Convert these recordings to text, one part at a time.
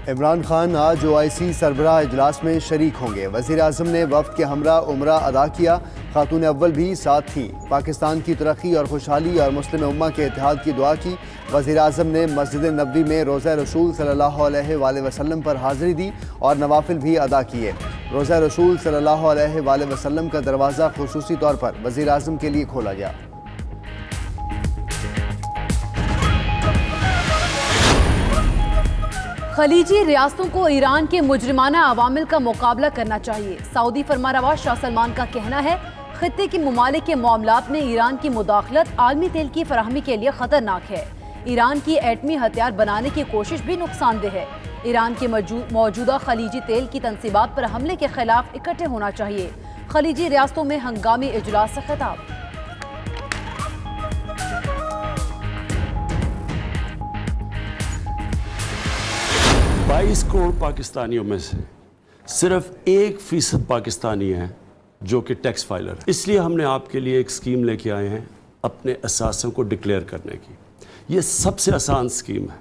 इमरान खान आज OIC सरबराह इजलास में शरीक होंगे। वज़ीर आज़म ने वफ़द के हमरा उमरा अदा किया। खातून अव्वल भी साथ थीं। पाकिस्तान की तरक्की और खुशहाली और मुस्लिम उम्मा के इत्तेहाद की दुआ की। वज़ीर आज़म ने मस्जिद नबवी में रोज़ा रसूल सल्लल्लाहु अलैहि वसल्लम पर हाज़िरी दी और नवाफिल भी अदा किए। रोज़ा रसूल सल्लल्लाहु अलैहि वसल्लम का दरवाज़ा खुसूसी तौर पर वज़ीर आज़म के लिए खोला गया। खलीजी रियासतों को ईरान के मुजरिमाना अवामिल का मुकाबला करना चाहिए। सऊदी फरमारवा शाह सलमान का कहना है, खित्ते के ममालिक के मामलात में ईरान की मुदाखलत आलमी तेल की फराहमी के लिए खतरनाक है। ईरान की एटमी हथियार बनाने की कोशिश भी नुकसानदेह है। ईरान के मौजूदा खलीजी तेल की तनसीबात पर हमले के खिलाफ इकट्ठे होना चाहिए। खलीजी रियासतों में हंगामी इजलास से खिताब। 22 करोड़ पाकिस्तानियों में से सिर्फ 1% पाकिस्तानी हैं जो कि टैक्स फाइलर। इसलिए हमने आपके लिए एक स्कीम लेके आए हैं अपने असासों को डिक्लेयर करने की। ये सबसे आसान स्कीम है।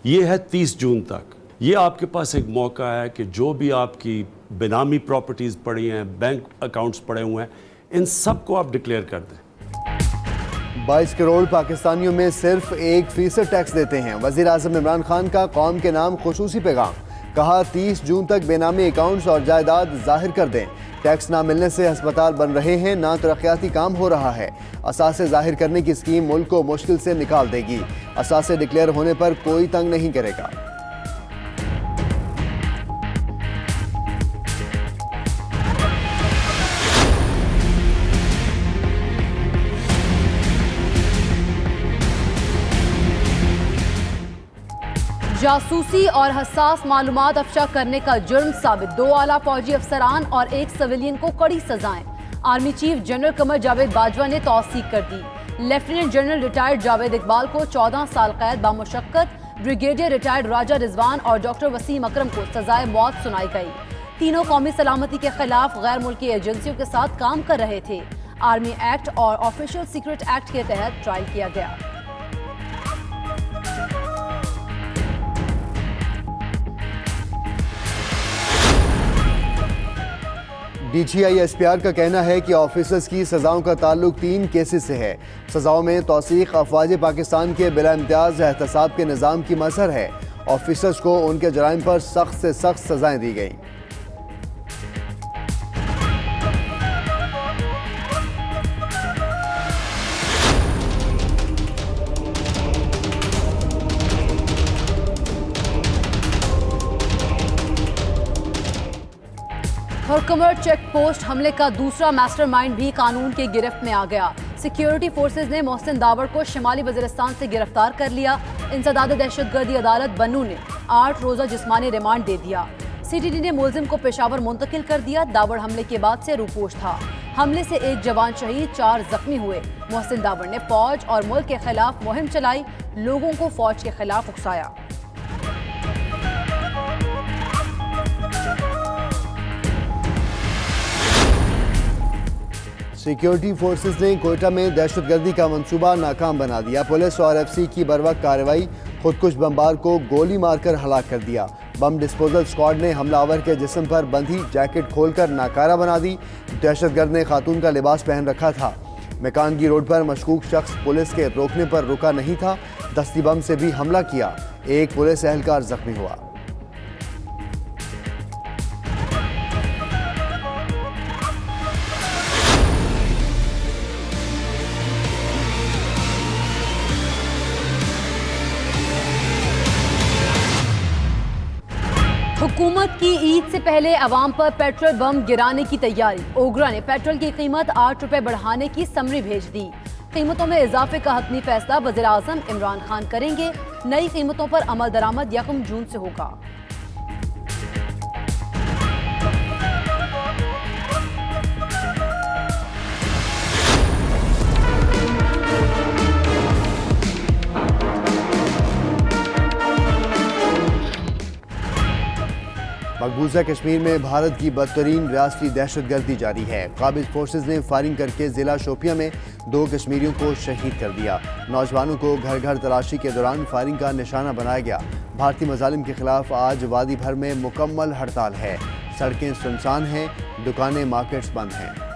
ये है 30 जून तक। ये आपके पास एक मौका है कि जो भी आपकी बेनामी प्रॉपर्टीज़ पड़ी हैं, बैंक अकाउंट्स पड़े हुए हैं, इन सब को आप डिक्लेयर कर दें। 22 करोड़ पाकिस्तानियों में सिर्फ 1% टैक्स देते हैं। वज़ीर आज़म इमरान खान का कौम के नाम खुसूसी पैगाम। कहा 30 जून तक बेनामी अकाउंट्स और जायदाद जाहिर कर दें। टैक्स ना मिलने से अस्पताल बन रहे हैं, ना तरक्याती काम हो रहा है। असासे जाहिर करने की स्कीम मुल्क को मुश्किल से निकाल देगी। असासे डिक्लेयर होने पर कोई तंग नहीं करेगा। जासूसी और हसास मालूमात अफशा करने का जुर्म साबित। 2 आला फौजी अफसरान और 1 सिविलियन को कड़ी सजाएं। Army chief general Qamar Javed Bajwa ने तौसीक कर दी। Lieutenant general retired Javed Iqbal को 14 साल कैद बामुशक्कत, ब्रिगेडियर रिटायर्ड राजा रिजवान और डॉक्टर वसीम अकरम को सजाए मौत सुनाई गई। तीनों कौमी सलामती के खिलाफ गैर मुल्की एजेंसियों के साथ काम कर रहे थे। आर्मी एक्ट और ऑफिशियल सीक्रेट एक्ट के तहत ट्रायल किया गया। DGI SPR का कहना है कि ऑफिसर्स की सजाओं का ताल्लुक 3 केसेस से है। सजाओं में तौसीक अफवाज पाकिस्तान के बिला इम्तियाज एहतसाब के निज़ाम की मज़हर है। ऑफिसर्स को उनके जराइम पर सख्त से सख्त सजाएं दी गई। हरकमर चेक पोस्ट हमले का दूसरा मास्टरमाइंड भी कानून के गिरफ्त में आ गया। सिक्योरिटी फोर्सेज ने मोहसिन दावर को शिमाली वज़ीरिस्तान से गिरफ्तार कर लिया। इंसदाद दहशतगर्दी अदालत बन्नू ने 8 रोज़ा जिस्मानी रिमांड दे दिया। CTD ने मुलजिम को पेशावर मुंतकिल कर दिया। दावर हमले के बाद से रूपोश था। हमले से 1 जवान शहीद, 4 जख्मी हुए। मोहसिन दावर ने फौज और मुल्क के खिलाफ मुहिम चलाई, लोगों को फौज के खिलाफ उकसाया। सिक्योरिटी फोर्सेस ने कोयटा में दहशतगर्दी का मंसूबा नाकाम बना दिया। पुलिस और FC की बरवक्त कार्रवाई खुदकुश बमबार को गोली मारकर हलाक कर दिया। बम डिस्पोजल स्क्वाड ने हमलावर के जिस्म पर बंधी जैकेट खोलकर नाकारा बना दी। दहशतगर्द ने खातून का लिबास पहन रखा था। मेकानगी रोड पर मशकूक शख्स पुलिस के रोकने पर रुका नहीं था। दस्ती बम से भी हमला किया। एक पुलिस एहलकार जख्मी हुआ। हुकूमत की ईद से पहले अवाम पर पेट्रोल बम गिराने की तैयारी। ओगरा ने पेट्रोल की कीमत 8 रुपए बढ़ाने की समरी भेज दी। कीमतों में इजाफे का हतमी फैसला वज़ीर आज़म इमरान खान करेंगे। नई कीमतों पर अमल दरामद 1 जून से होगा। मकबूजा कश्मीर में भारत की बदतरीन रियासती दहशतगर्दी जारी है। काबिज फोर्सेज ने फायरिंग करके जिला शोपिया में 2 कश्मीरियों को शहीद कर दिया। नौजवानों को घर घर तलाशी के दौरान फायरिंग का निशाना बनाया गया। भारतीय मजालिम के खिलाफ आज वादी भर में मुकम्मल हड़ताल है। सड़कें सुनसान हैं, दुकानें मार्केट्स बंद हैं।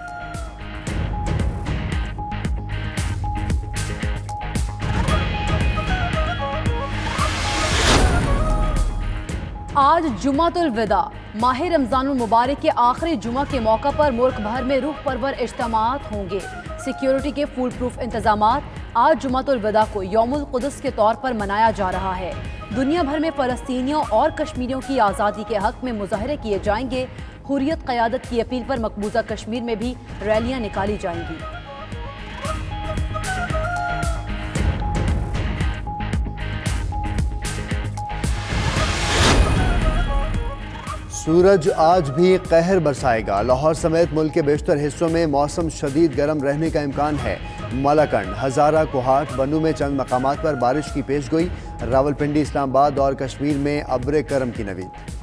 आज जुमातुल विदा माह रमजानुल मुबारक के आखिरी जुमा के मौका पर मुल्क भर में रूह परवर इज्तिमात होंगे। सिक्योरिटी के फुल प्रूफ इंतजामात। आज जुमातुल विदा को यौमुल कुद्स के तौर पर मनाया जा रहा है। दुनिया भर में फ़लस्तीनियों और कश्मीरियों की आज़ादी के हक में मुजाहरे किए जाएंगे। हुर्रियत क़यादत की अपील पर मकबूजा कश्मीर में भी रैलियां निकाली जाएंगी। सूरज आज भी कहर बरसाएगा। लाहौर समेत मुल्क के बेशतर हिस्सों में मौसम शदीद गर्म रहने का इम्कान है। मलाकंड, हजारा, कोहाट, बनू में चंद मकामात पर बारिश की पेशगोई। रावलपिंडी, इस्लामाबाद और कश्मीर में अब्र करम की नवीद।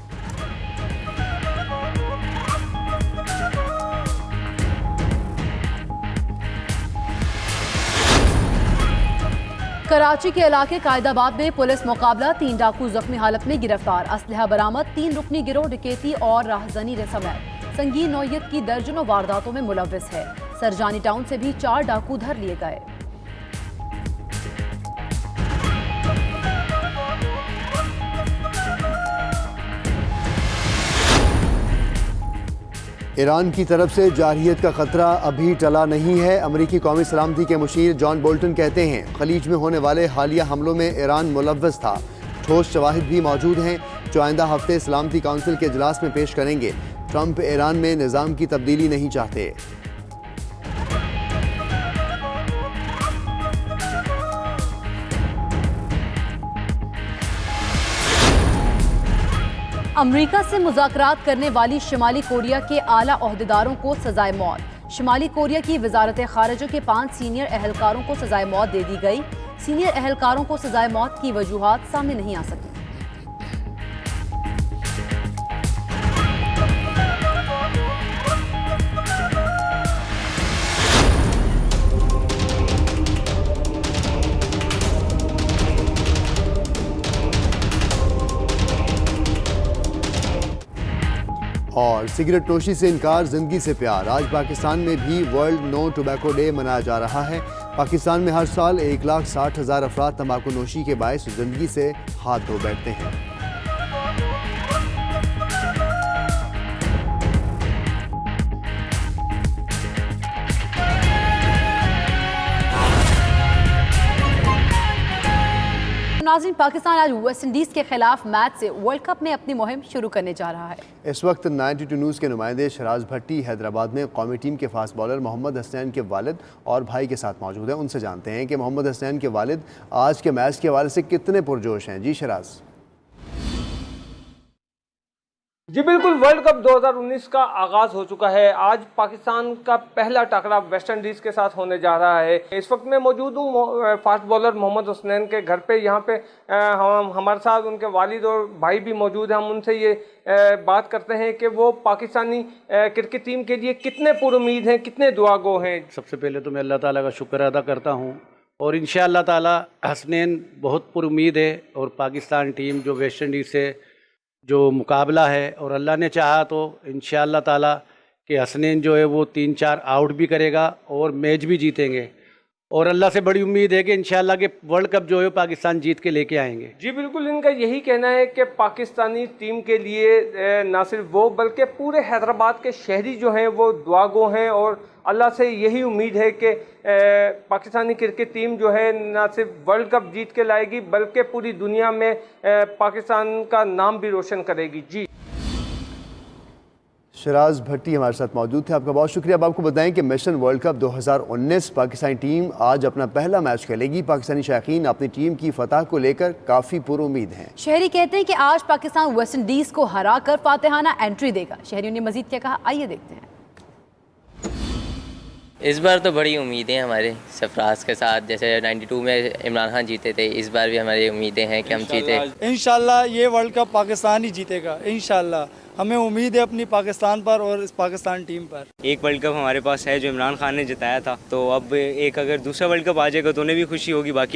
कराची के इलाके कायदाबाद में पुलिस मुकाबला। 3 डाकू जख्मी हालत में गिरफ्तार। असलहा बरामद। 3 रुकनी गिरोह डकैती और राहजनी समेत संगीन नौयत की दर्जनों वारदातों में मुलव्विस है। सरजानी टाउन से भी 4 डाकू धर लिए गए। ईरान की तरफ से जारहियत का खतरा अभी टला नहीं है। अमरीकी कौमी सलामती के मुशीर जॉन बोल्टन कहते हैं खलीज में होने वाले हालिया हमलों में ईरान मुलव्वस था। ठोस शवाहिद भी मौजूद हैं जो आइंदा हफ्ते सलामती काउंसिल के इजलास में पेश करेंगे। ट्रंप ईरान में निज़ाम की तब्दीली नहीं चाहते। अमरीका से मुज़ाकरात करने वाली शिमाली कोरिया के आला ओहदेदारों को सजाए मौत। शिमाली कोरिया की वजारत खारिजा के 5 सीनियर एहलकारों को सजाए मौत दे दी गई। सीनियर एहलकारों को सजाए मौत की वजूहात सामने नहीं आ सकी। और सिगरेट नोशी से इनकार, जिंदगी से प्यार। आज पाकिस्तान में भी वर्ल्ड नो टोबैको डे मनाया जा रहा है। पाकिस्तान में हर साल 1,60,000 अफराद तंबाकू नोशी के बायस जिंदगी से हाथ धो बैठते हैं। नाज़रीन, पाकिस्तान आज वेस्ट इंडीज़ के खिलाफ मैच से वर्ल्ड कप में अपनी मुहिम शुरू करने जा रहा है। इस वक्त 92 न्यूज़ के नुमाइंदे शराज भट्टी हैदराबाद में कौमी टीम के फास्ट बॉलर मोहम्मद हसनैन के वालिद और भाई के साथ मौजूद हैं। उनसे जानते हैं कि मोहम्मद हसनैन के वालिद आज के मैच के हवाले से कितने पुरजोश हैं। जी शराज। जी बिल्कुल, वर्ल्ड कप 2019 का आगाज़ हो चुका है। आज पाकिस्तान का पहला टकराव वेस्ट इंडीज़ के साथ होने जा रहा है। इस वक्त मैं मौजूद हूँ फास्ट बॉलर मोहम्मद हसनैन के घर पे। यहाँ पे हमारे साथ उनके वालिद और भाई भी मौजूद हैं। हम उनसे ये बात करते हैं कि वो पाकिस्तानी क्रिकेट टीम के लिए कितने पुरुमीद हैं, कितने दुआगो हैं। सबसे पहले तो मैं अल्लाह ताला का शुक्र अदा करता हूँ और इंशाअल्लाह ताला हसनैन बहुत पुरुमीद है। और पाकिस्तान टीम जो वेस्ट इंडीज़ से जो मुकाबला है और अल्लाह ने चाहा तो इंशाअल्लाह ताला कि हसनैन जो है वो 3-4 आउट भी करेगा और मैच भी जीतेंगे। और अल्लाह से बड़ी उम्मीद है कि इंशाअल्लाह के वर्ल्ड कप जो है पाकिस्तान जीत के लेके आएंगे। जी बिल्कुल, इनका यही कहना है कि पाकिस्तानी टीम के लिए ना सिर्फ वो बल्कि पूरे हैदराबाद के शहरी जो हैं वो दुआगो हैं। और अल्लाह से यही उम्मीद है कि पाकिस्तानी क्रिकेट टीम जो है ना सिर्फ वर्ल्ड कप जीत के लाएगी बल्कि पूरी दुनिया में पाकिस्तान का नाम भी रोशन करेगी। जी शराज भट्टी हमारे साथ मौजूद थे, आपका बहुत शुक्रिया। अब आपको बताएं कि mission world cup 2019 Pakistani team आज अपना पहला मैच खेलेगी। पाकिस्तानी शायकीन अपनी टीम की फतह को लेकर काफ़ी पुरुमीद हैं। शहरी कहते हैं कि आज पाकिस्तान वेस्ट इंडीज़ को हराकर फातिहाना एंट्री देगा। शहरियों ने मजीद क्या कहा, आइए देखते हैं। इस बार तो बड़ी उम्मीदें हैं हमारे सरफराज के साथ, जैसे 92 में इमरान खान जीते थे, इस बार भी हमारी उम्मीदें हैं कि हम जीते। इंशाल्लाह ये वर्ल्ड कप पाकिस्तान ही जीतेगा, इंशाल्लाह हमें उम्मीद है अपनी पाकिस्तान पर और इस पाकिस्तान टीम पर। एक वर्ल्ड कप हमारे पास है जो इमरान खान ने जिताया था, तो अब एक अगर दूसरा वर्ल्ड कप आ जाएगा तो उन्हें भी खुशी होगी, बाकी